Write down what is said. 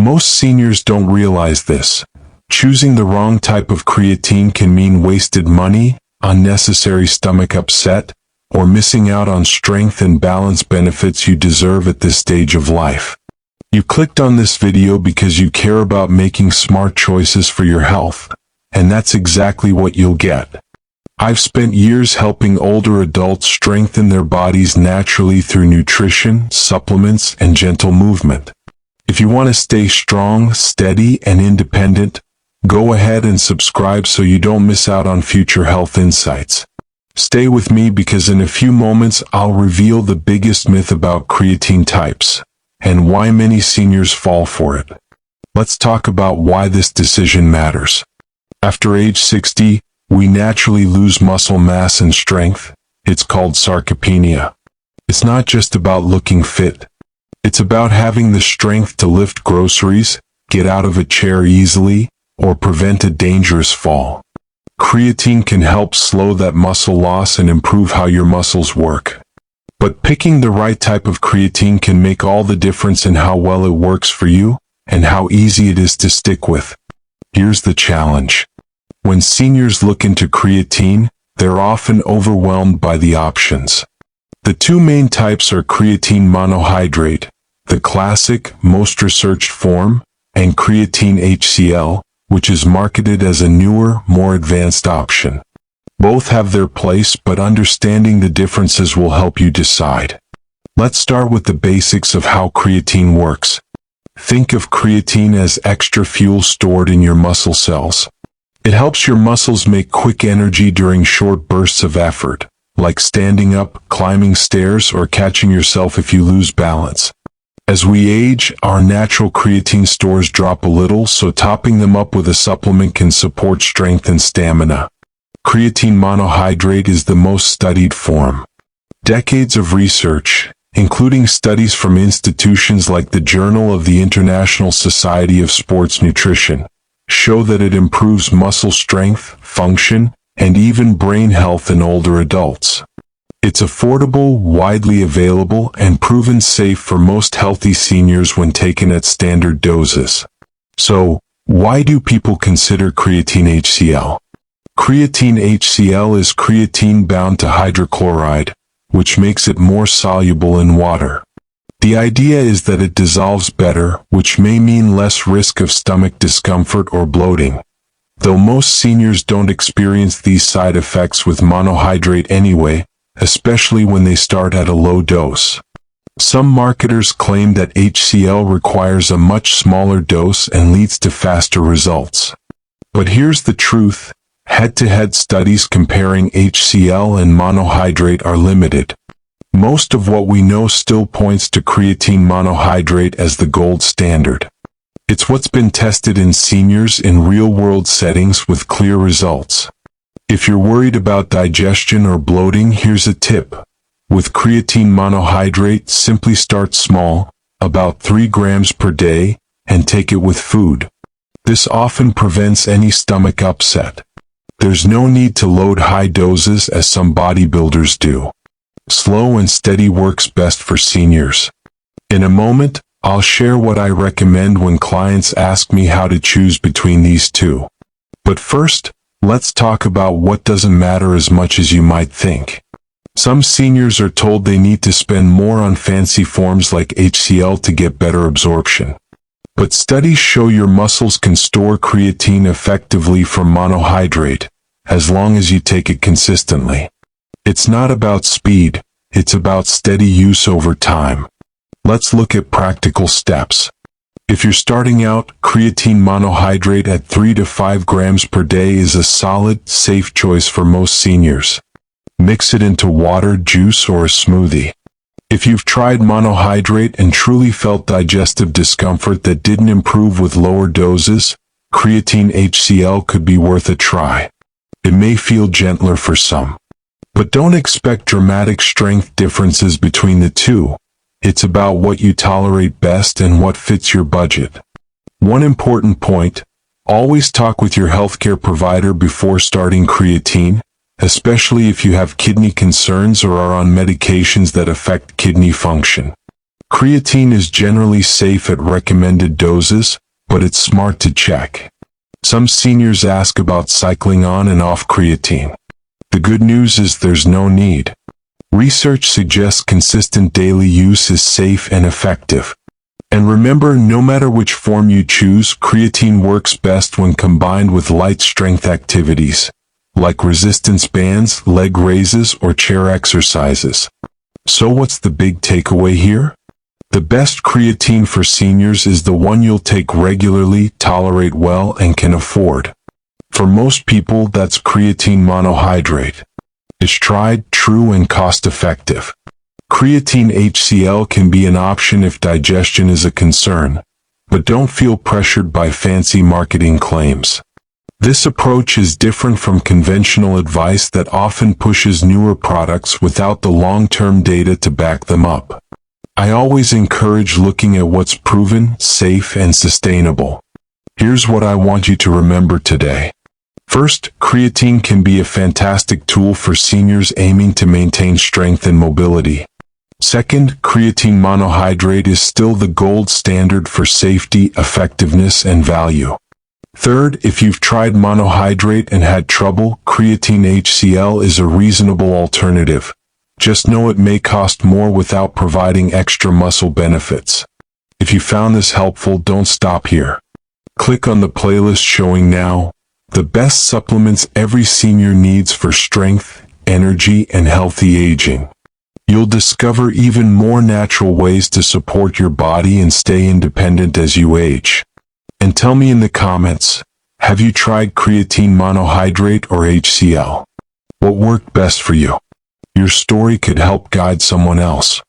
Most seniors don't realize this. Choosing the wrong type of creatine can mean wasted money, unnecessary stomach upset, or missing out on strength and balance benefits you deserve at this stage of life. You clicked on this video because you care about making smart choices for your health, and that's exactly what you'll get. I've spent years helping older adults strengthen their bodies naturally through nutrition, supplements, and gentle movement. If you want to stay strong, steady, and independent, go ahead and subscribe so you don't miss out on future health insights. Stay with me because in a few moments I'll reveal the biggest myth about creatine types and why many seniors fall for it. Let's talk about why this decision matters. After age 60, we naturally lose muscle mass and strength. It's called sarcopenia. It's not just about looking fit. It's about having the strength to lift groceries, get out of a chair easily, or prevent a dangerous fall. Creatine can help slow that muscle loss and improve how your muscles work. But picking the right type of creatine can make all the difference in how well it works for you and how easy it is to stick with. Here's the challenge. When seniors look into creatine, they're often overwhelmed by the options. The two main types are creatine monohydrate, the classic, most researched form, and creatine HCL, which is marketed as a newer, more advanced option. Both have their place, but understanding the differences will help you decide. Let's start with the basics of how creatine works. Think of creatine as extra fuel stored in your muscle cells. It helps your muscles make quick energy during short bursts of effort, like standing up, climbing stairs, or catching yourself if you lose balance. As we age, our natural creatine stores drop a little, so topping them up with a supplement can support strength and stamina. Creatine monohydrate is the most studied form. Decades of research, including studies from institutions like the Journal of the International Society of Sports Nutrition, show that it improves muscle strength, function, and even brain health in older adults. It's affordable, widely available, and proven safe for most healthy seniors when taken at standard doses. So, why do people consider creatine HCL? Creatine HCL is creatine bound to hydrochloride, which makes it more soluble in water. The idea is that it dissolves better, which may mean less risk of stomach discomfort or bloating. Though most seniors don't experience these side effects with monohydrate anyway, especially when they start at a low dose. Some marketers claim that HCL requires a much smaller dose and leads to faster results. But here's the truth. Head-to-head studies comparing HCL and monohydrate are limited. Most of what we know still points to creatine monohydrate as the gold standard. It's what's been tested in seniors in real-world settings with clear results. If you're worried about digestion or bloating, here's a tip. With creatine monohydrate, simply start small, about 3 grams per day, and take it with food. This often prevents any stomach upset. There's no need to load high doses as some bodybuilders do. Slow and steady works best for seniors. In a moment, I'll share what I recommend when clients ask me how to choose between these two. But first, let's talk about what doesn't matter as much as you might think. Some seniors are told they need to spend more on fancy forms like HCL to get better absorption. But studies show your muscles can store creatine effectively from monohydrate, as long as you take it consistently. It's not about speed, it's about steady use over time. Let's look at practical steps. If you're starting out, creatine monohydrate at 3 to 5 grams per day is a solid, safe choice for most seniors. Mix it into water, juice, or a smoothie. If you've tried monohydrate and truly felt digestive discomfort that didn't improve with lower doses, creatine HCL could be worth a try. It may feel gentler for some. But don't expect dramatic strength differences between the two. It's about what you tolerate best and what fits your budget. One important point, always talk with your healthcare provider before starting creatine, especially if you have kidney concerns or are on medications that affect kidney function. Creatine is generally safe at recommended doses, but it's smart to check. Some seniors ask about cycling on and off creatine. The good news is there's no need. Research suggests consistent daily use is safe and effective. And remember, no matter which form you choose, creatine works best when combined with light strength activities, like resistance bands, leg raises, or chair exercises. So what's the big takeaway here? The best creatine for seniors is the one you'll take regularly, tolerate well, and can afford. For most people, that's creatine monohydrate. It's tried, true, and cost-effective. Creatine HCL can be an option if digestion is a concern, but don't feel pressured by fancy marketing claims. This approach is different from conventional advice that often pushes newer products without the long-term data to back them up. I always encourage looking at what's proven, safe, and sustainable. Here's what I want you to remember today. First, creatine can be a fantastic tool for seniors aiming to maintain strength and mobility. Second, creatine monohydrate is still the gold standard for safety, effectiveness, and value. Third, if you've tried monohydrate and had trouble, creatine HCL is a reasonable alternative. Just know it may cost more without providing extra muscle benefits. If you found this helpful, don't stop here. Click on the playlist showing now, the best supplements every senior needs for strength, energy, and healthy aging. You'll discover even more natural ways to support your body and stay independent as you age. And tell me in the comments, have you tried creatine monohydrate or HCL? What worked best for you? Your story could help guide someone else.